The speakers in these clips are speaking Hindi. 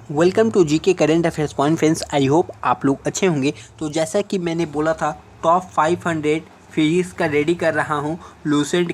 Welcome to GK current affairs point friends. I hope आप लोग अच्छे होंगे। तो जैसा कि मैंने बोला था, टॉप 500 फिजिक्स का रेडी कर रहा हूँ। लूसेंट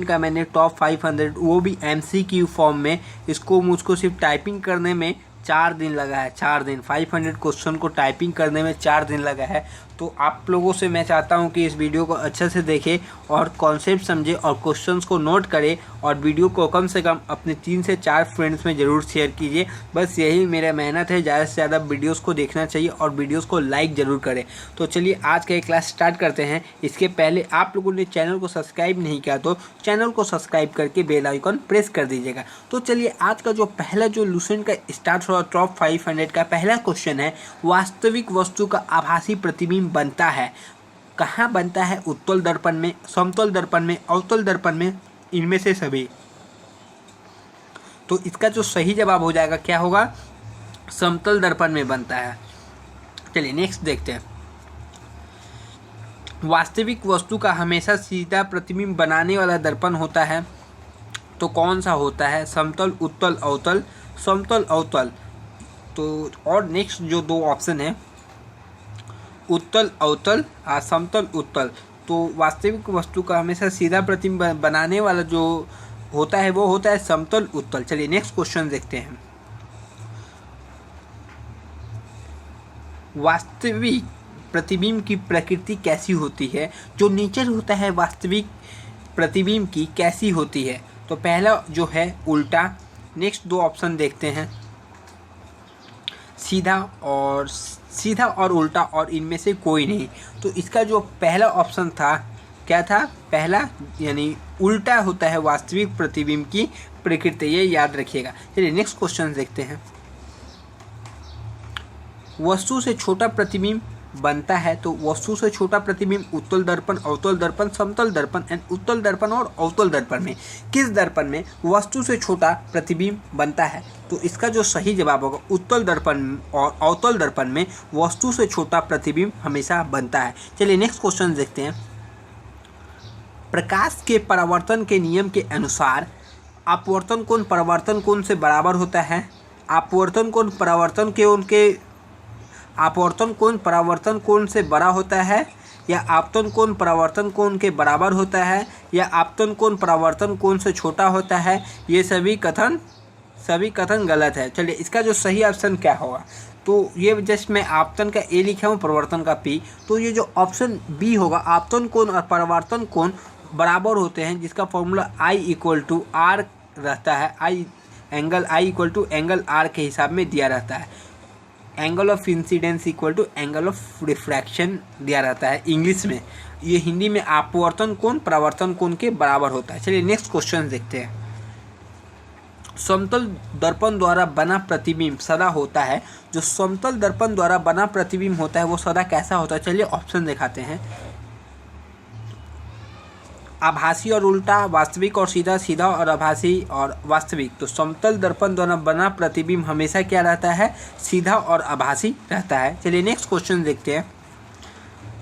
का मैंने टॉप 500, वो भी एमसीक्यू फॉर्म में। इसको मुझको सिर्फ टाइपिंग करने में 4 दिन लगा है। 4 दिन 500 क्वेश्चन को टाइपिंग करने में 4 दिन लगा है। तो आप लोगों से मैं चाहता हूं कि इस वीडियो को अच्छे से देखें और कॉन्सेप्ट समझें और क्वेश्चंस को नोट करें, और वीडियो को कम से कम अपने 3 से 4 फ्रेंड्स में ज़रूर शेयर कीजिए। बस यही मेरा मेहनत है। ज़्यादा से ज़्यादा वीडियोस को देखना चाहिए और वीडियोस को लाइक ज़रूर करें। तो चलिए आज का क्लास स्टार्ट करते हैं। इसके पहले आप लोगों ने चैनल को सब्सक्राइब नहीं किया तो चैनल को सब्सक्राइब करके बेल आइकन प्रेस कर दीजिएगा। तो चलिए आज का जो पहला जो लूसेंट का स्टार्ट हुआ टॉप 500 का पहला क्वेश्चन है, वास्तविक वस्तु का आभासी प्रतिबिंब बनता है कहाँ बनता है? उत्तल दर्पण में, समतल दर्पण में, अवतल दर्पण में, इनमें से सभी। तो इसका जो सही जवाब हो जाएगा क्या होगा? समतल दर्पण में बनता है। चलिए नेक्स्ट देखते हैं। वास्तविक वस्तु का हमेशा सीधा प्रतिबिंब बनाने वाला दर्पण होता है, तो कौन सा होता है? समतल, उत्तल, अवतल। समतल, अवतल। तो और नेक्स्ट जो दो ऑप्शन है, उत्तल, अवतल, समतल, उत्तल। तो वास्तविक वस्तु का हमेशा सीधा प्रतिबिंब बनाने वाला जो होता है वो होता है समतल, उत्तल। चलिए नेक्स्ट क्वेश्चन देखते हैं। वास्तविक प्रतिबिंब की प्रकृति कैसी होती है? जो नेचर होता है वास्तविक प्रतिबिंब की कैसी होती है? तो पहला जो है उल्टा। नेक्स्ट दो ऑप्शन देखते हैं, सीधा और उल्टा, और इनमें से कोई नहीं। तो इसका जो पहला ऑप्शन था क्या था? पहला यानी उल्टा होता है वास्तविक प्रतिबिंब की प्रकृति, ये याद रखिएगा। चलिए नेक्स्ट क्वेश्चन देखते हैं। वस्तु से छोटा प्रतिबिंब बनता है, तो वस्तु से छोटा प्रतिबिंब उत्तल दर्पण, अवतल दर्पण, समतल दर्पण एंड उत्तल दर्पण और अवतल दर्पण में किस दर्पण में वस्तु से छोटा प्रतिबिंब बनता है? तो इसका जो सही जवाब होगा, उत्तल दर्पण और अवतल दर्पण में वस्तु से छोटा प्रतिबिंब हमेशा बनता है। चलिए नेक्स्ट क्वेश्चन देखते हैं। प्रकाश के परावर्तन के नियम के अनुसार अपवर्तन कोण परावर्तन कोण से बराबर होता है। अपवर्तन कोण परावर्तन कोण से बड़ा होता है, या आपतन कोण परावर्तन कोण के बराबर होता है, या आपतन कोण परावर्तन कोण से छोटा होता है। ये सभी कथन गलत है। चलिए इसका जो सही ऑप्शन क्या होगा? तो ये जस्ट मैं आपतन का ए लिखा हूँ, परिवर्तन का पी। तो ये जो ऑप्शन बी होगा, आपतन कोण और परावर्तन कोण बराबर होते हैं, जिसका फॉर्मूला I=R रहता है। एंगल I=एंगल R के हिसाब में दिया रहता है। Angle of incidence = angle of refraction दिया रहता है इंग्लिश में। ये हिंदी में अपवर्तन कोण परावर्तन कोण के बराबर होता है। चलिए नेक्स्ट क्वेश्चन देखते हैं। समतल दर्पण द्वारा बना प्रतिबिंब सदा होता है। जो समतल दर्पण द्वारा बना प्रतिबिंब होता है वो सदा कैसा होता है? चलिए ऑप्शन दिखाते हैं। आभासी और उल्टा, वास्तविक और सीधा, सीधा और आभासी और वास्तविक। तो समतल दर्पण द्वारा बना प्रतिबिंब हमेशा क्या रहता है? सीधा और आभासी रहता है। चलिए नेक्स्ट क्वेश्चन देखते हैं।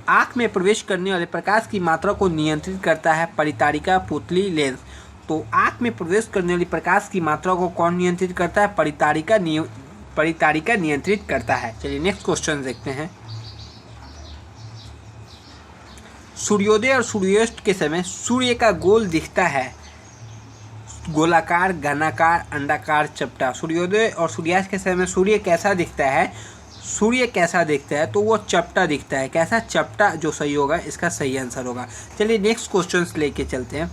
आँख में प्रवेश करने वाले प्रकाश की मात्रा को नियंत्रित करता है परितारिका, पुतली, लेंस। तो आँख में प्रवेश करने वाली प्रकाश की मात्रा को कौन नियंत्रित करता है? परितारिका नियंत्रित करता है। चलिए नेक्स्ट क्वेश्चन देखते हैं। सूर्योदय और सूर्यास्त के समय सूर्य का गोल दिखता है गोलाकार, घनाकार, अंडाकार, चपटा। सूर्योदय और सूर्यास्त के समय सूर्य कैसा दिखता है? तो वो चपटा दिखता है। कैसा? चपटा। जो सही होगा, इसका सही आंसर होगा। चलिए नेक्स्ट क्वेश्चन लेके चलते हैं।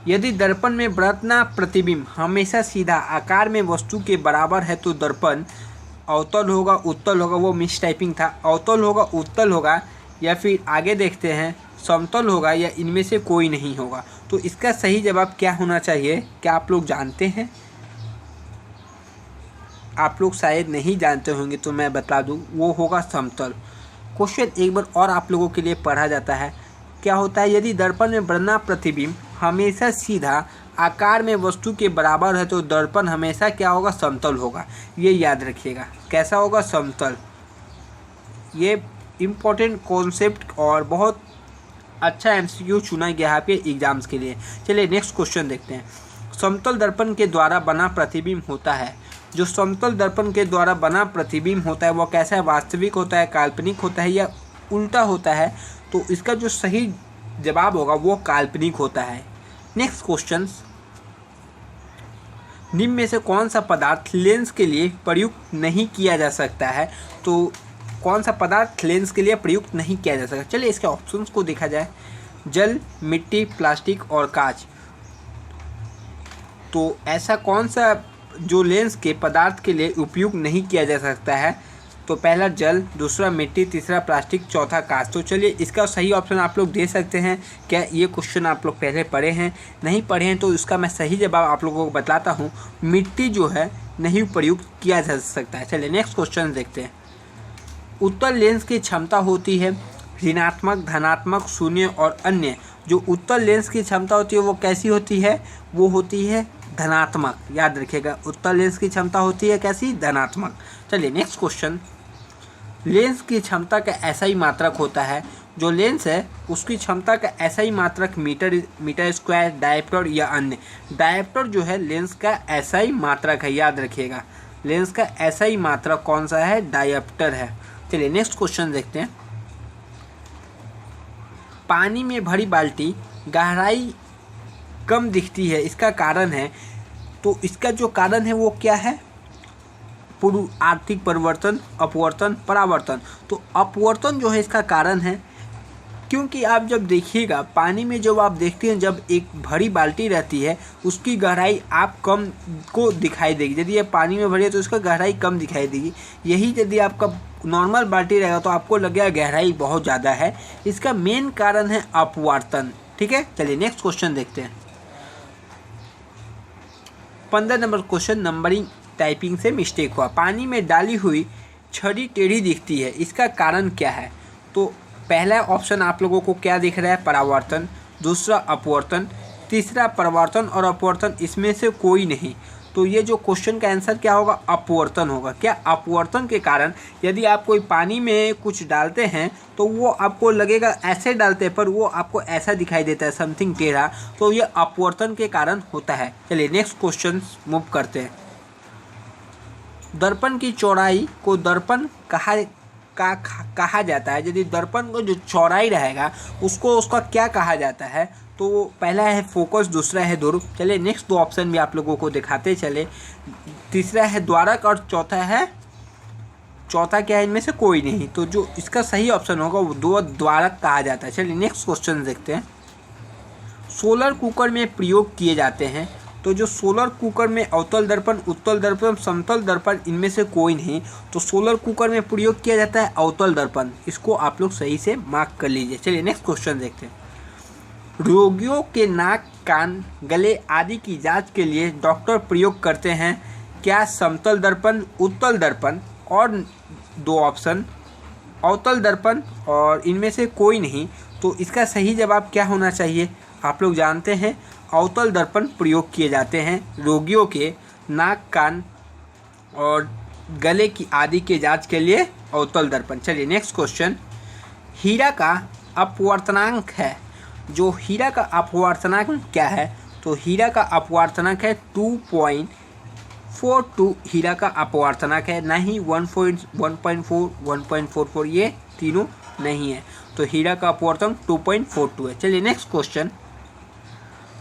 यदि दर्पण में बना प्रतिबिंब हमेशा सीधा आकार में वस्तु के बराबर है तो दर्पण अवतल होगा, उत्तल होगा। वो मिस टाइपिंग था। अवतल होगा, उत्तल होगा, या फिर आगे देखते हैं समतल होगा, या इनमें से कोई नहीं होगा। तो इसका सही जवाब क्या होना चाहिए? क्या आप लोग जानते हैं? आप लोग शायद नहीं जानते होंगे, तो मैं बता दूं, वो होगा समतल। क्वेश्चन एक बार और आप लोगों के लिए पढ़ा जाता है। क्या होता है? यदि दर्पण में बना प्रतिबिंब हमेशा सीधा आकार में वस्तु के बराबर है तो दर्पण हमेशा क्या होगा? समतल होगा। ये याद रखिएगा। कैसा होगा? समतल। ये इम्पोर्टेंट कॉन्सेप्ट और बहुत अच्छा MCQ चुना गया है आपके एग्जाम्स के लिए। चलिए नेक्स्ट क्वेश्चन देखते हैं। समतल दर्पण के द्वारा बना प्रतिबिंब होता है जो समतल दर्पण के द्वारा बना प्रतिबिंब होता है वो कैसा है, वास्तविक होता है, काल्पनिक होता है या उल्टा होता है? तो इसका जो सही जवाब होगा वो काल्पनिक होता है। नेक्स्ट क्वेश्चन, निम्न में से कौन सा पदार्थ लेंस के लिए प्रयुक्त नहीं किया जा सकता है? तो कौन सा पदार्थ लेंस के लिए प्रयुक्त नहीं किया जा सकता? चलिए इसके ऑप्शंस को देखा जाए। जल, मिट्टी, प्लास्टिक और कांच। तो ऐसा कौन सा जो लेंस के पदार्थ के लिए उपयोग नहीं किया जा सकता है? तो पहला जल, दूसरा मिट्टी, तीसरा प्लास्टिक, चौथा कांच। तो चलिए इसका सही ऑप्शन आप लोग दे सकते हैं। क्या ये क्वेश्चन आप लोग पहले पढ़े हैं? नहीं पढ़े हैं तो इसका मैं सही जवाब आप लोगों को बताता हूँ। मिट्टी जो है नहीं प्रयुक्त किया जा सकता है। चलिए नेक्स्ट क्वेश्चन देखते हैं। उत्तल लेंस की क्षमता होती है ऋणात्मक, धनात्मक, शून्य और अन्य। जो उत्तल लेंस की क्षमता होती है वो कैसी होती है? वो होती है धनात्मक। याद रखिएगा, उत्तल लेंस की क्षमता होती है कैसी? धनात्मक। चलिए नेक्स्ट क्वेश्चन, लेंस की क्षमता का ऐसा ही मात्रक होता है, जो लेंस है उसकी क्षमता का ऐसा ही मात्रक मीटर स्क्वायर, डायप्टर या अन्य। डायप्टर जो है लेंस का ऐसा ही मात्रक है, याद रखिएगा, लेंस का ऐसा ही मात्रक कौन सा है? डायप्टर है। चलिए नेक्स्ट क्वेश्चन देखते हैं। पानी में भरी बाल्टी गहराई कम दिखती है, इसका कारण है? तो इसका जो कारण है वो क्या है? पूर्व आर्थिक परिवर्तन, अपवर्तन, परावर्तन। तो अपवर्तन जो है इसका कारण है, क्योंकि आप जब देखिएगा पानी में जब आप देखते हैं, जब एक भरी बाल्टी रहती है उसकी गहराई आप कम को दिखाई देगी। यदि ये पानी में भरी है तो इसका गहराई कम दिखाई देगी। यही यदि आपका नॉर्मल बाल्टी रहेगा तो आपको लगेगा गहराई बहुत ज़्यादा है। इसका मेन कारण है अपवर्तन। ठीक है, चलिए नेक्स्ट क्वेश्चन देखते हैं। 15 नंबर क्वेश्चन, नंबरिंग टाइपिंग से मिस्टेक हुआ। पानी में डाली हुई छड़ी टेढ़ी दिखती है, इसका कारण क्या है? तो पहला ऑप्शन आप लोगों को क्या दिख रहा है? परावर्तन, दूसरा अपवर्तन, तीसरा परावर्तन और अपवर्तन, इसमें से कोई नहीं। तो ये जो क्वेश्चन का आंसर क्या होगा? अपवर्तन होगा। क्या अपवर्तन के कारण यदि आप कोई पानी में कुछ डालते हैं तो वो आपको लगेगा ऐसे डालते हैं पर वो आपको ऐसा दिखाई देता है, समथिंग टेढ़ा, तो ये अपवर्तन के कारण होता है। चलिए नेक्स्ट क्वेश्चन मूव करते हैं। दर्पण की चौड़ाई को दर्पण कहा जाता है। यदि दर्पण को जो चौड़ाई रहेगा उसको उसका क्या कहा जाता है? तो पहला है फोकस, दूसरा है ध्रुव। चलिए नेक्स्ट दो ऑप्शन भी आप लोगों को दिखाते चले। तीसरा है द्वारक और चौथा क्या है? इनमें से कोई नहीं। तो जो इसका सही ऑप्शन होगा वो दो द्वारक कहा जाता है। चलिए नेक्स्ट क्वेश्चन देखते हैं। सोलर कुकर में प्रयोग किए जाते हैं। तो जो सोलर कुकर में अवतल दर्पण, उत्तल दर्पण, समतल दर्पण, इनमें से कोई नहीं। तो सोलर कुकर में प्रयोग किया जाता है अवतल दर्पण। इसको आप लोग सही से मार्क कर लीजिए। चलिए नेक्स्ट क्वेश्चन देखते हैं। रोगियों के नाक, कान, गले आदि की जांच के लिए डॉक्टर प्रयोग करते हैं क्या? समतल दर्पण, उत्तल दर्पण और दो ऑप्शन अवतल दर्पण और इनमें से कोई नहीं। तो इसका सही जवाब क्या होना चाहिए? आप लोग जानते हैं अवतल दर्पण प्रयोग किए जाते हैं रोगियों के नाक, कान और गले की आदि के जांच के लिए अवतल दर्पण। चलिए नेक्स्ट क्वेश्चन। हीरा का अपवर्तनांक है। जो हीरा का अपवर्तनांक क्या है? तो हीरा का अपवर्तनांक है 2.42। हीरा का अपवर्तनांक है, ना ही 1.4, 1.44, ये तीनों नहीं है। तो हीरा का अपवर्तनांक 2.42 है। चलिए नेक्स्ट क्वेश्चन।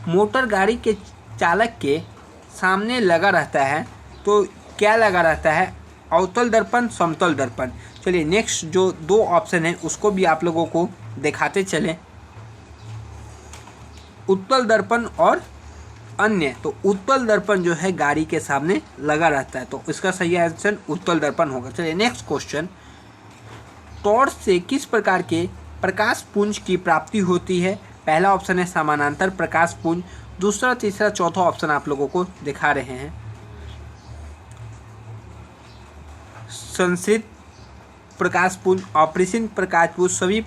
मोटर गाड़ी के चालक के सामने लगा रहता है, तो क्या लगा रहता है? अवतल दर्पण, समतल दर्पण। चलिए नेक्स्ट जो दो ऑप्शन है उसको भी आप लोगों को दिखाते चलें। उत्तल दर्पण और अन्य। तो उत्तल दर्पण जो है गाड़ी के सामने लगा रहता है, तो इसका सही आंसर उत्तल दर्पण होगा। चलिए नेक्स्ट क्वेश्चन। टॉर्च से किस प्रकार के प्रकाश पुंज की प्राप्ति होती है? पहला ऑप्शन है समानांतर प्रकाश पुंज, दूसरा, तीसरा, चौथा ऑप्शन आप लोगों को दिखा रहे हैं। संश्रित प्रकाश पुंज, अपरिसीन प्रकाश पुंज, सभी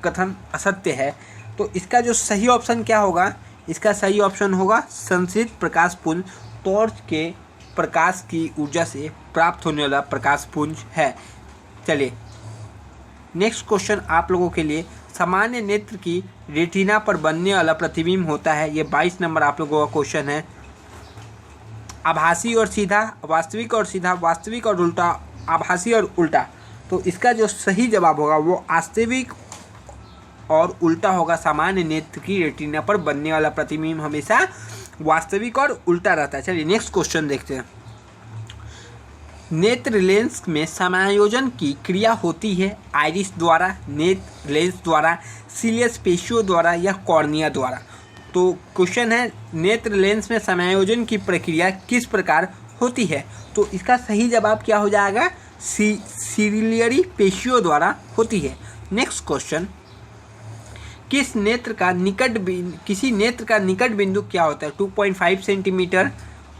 कथन असत्य है। तो इसका जो सही ऑप्शन क्या होगा? इसका सही ऑप्शन होगा संश्रित प्रकाश पुंज टॉर्च के प्रकाश की ऊर्जा से प्राप्त होने वाला प्रकाश पुंज है। चलिए नेक्स्ट क्वेश्चन आप लोगों के लिए। सामान्य नेत्र की रेटिना पर बनने वाला प्रतिबिंब होता है। ये 22 नंबर आप लोगों का क्वेश्चन है। आभासी और सीधा, वास्तविक और सीधा, वास्तविक और उल्टा, आभासी और उल्टा। तो इसका जो सही जवाब होगा वो वास्तविक और उल्टा होगा। सामान्य नेत्र की रेटिना पर बनने वाला प्रतिबिंब हमेशा वास्तविक और उल्टा रहता है। चलिए नेक्स्ट क्वेश्चन देखते हैं। नेत्र लेंस में समायोजन की क्रिया होती है आइरिस द्वारा, नेत्र लेंस द्वारा, सीलियस पेशियों द्वारा या कॉर्निया द्वारा। तो क्वेश्चन है नेत्र लेंस में समायोजन की प्रक्रिया किस प्रकार होती है। तो इसका सही जवाब क्या हो जाएगा, सीलियरी पेशियों द्वारा होती है। नेक्स्ट क्वेश्चन, किसी नेत्र का निकट बिंदु क्या होता है। 2.5 सेंटीमीटर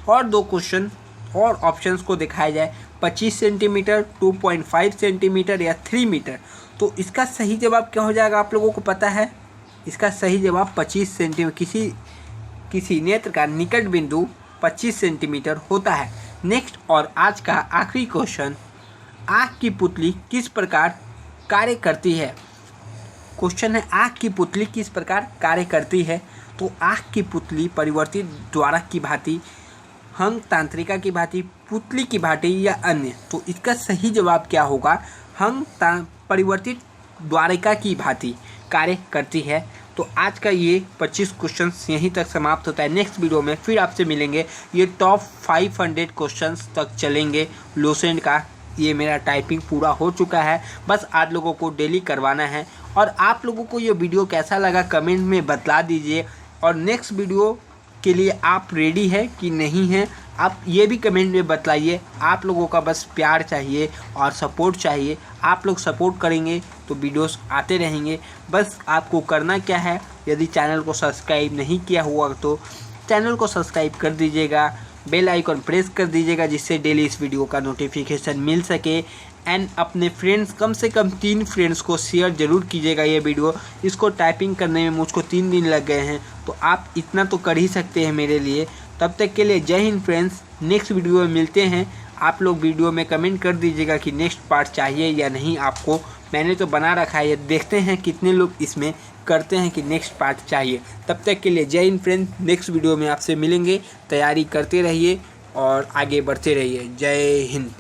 और दो क्वेश्चन और ऑप्शंस को दिखाया जाए, 25 सेंटीमीटर, 2.5 सेंटीमीटर या 3 मीटर। तो इसका सही जवाब क्या हो जाएगा, आप लोगों को पता है। इसका सही जवाब 25 सेंटीमीटर, किसी नेत्र का निकट बिंदु 25 सेंटीमीटर होता है। नेक्स्ट और आज का आखिरी क्वेश्चन, आँख की पुतली किस प्रकार कार्य करती है। क्वेश्चन है आँख की पुतली किस प्रकार कार्य करती है। तो आँख की पुतली परिवर्तित द्वारक की भांति, हंग तांत्रिका की भांति, पुतली की भांति या अन्य। तो इसका सही जवाब क्या होगा, परिवर्तित द्वारिका की भांति कार्य करती है। तो आज का ये 25 क्वेश्चंस यहीं तक समाप्त होता है। नेक्स्ट वीडियो में फिर आपसे मिलेंगे। ये टॉप 500 क्वेश्चंस तक चलेंगे लूसेंट का। ये मेरा टाइपिंग पूरा हो चुका है, बस आप लोगों को डेली करवाना है। और आप लोगों को ये वीडियो कैसा लगा कमेंट में बतला दीजिए। और नेक्स्ट वीडियो के लिए आप रेडी है कि नहीं है, आप ये भी कमेंट में बतलाइए। आप लोगों का बस प्यार चाहिए और सपोर्ट चाहिए। आप लोग सपोर्ट करेंगे तो वीडियोस आते रहेंगे। बस आपको करना क्या है, यदि चैनल को सब्सक्राइब नहीं किया हुआ तो चैनल को सब्सक्राइब कर दीजिएगा, बेल आइकन प्रेस कर दीजिएगा, जिससे डेली इस वीडियो का नोटिफिकेशन मिल सके। एंड अपने फ्रेंड्स, कम से कम 3 फ्रेंड्स को शेयर ज़रूर कीजिएगा ये वीडियो। इसको टाइपिंग करने में मुझको 3 दिन लग गए हैं, तो आप इतना तो कर ही सकते हैं मेरे लिए। तब तक के लिए जय हिंद फ्रेंड्स। नेक्स्ट वीडियो में मिलते हैं। आप लोग वीडियो में कमेंट कर दीजिएगा कि नेक्स्ट पार्ट चाहिए या नहीं आपको। मैंने तो बना रखा है, देखते हैं कितने लोग इसमें करते हैं कि नेक्स्ट पार्ट चाहिए। तब तक के लिए जय हिंद फ्रेंड्स। नेक्स्ट वीडियो में आपसे मिलेंगे। तैयारी करते रहिए और आगे बढ़ते रहिए। जय हिंद।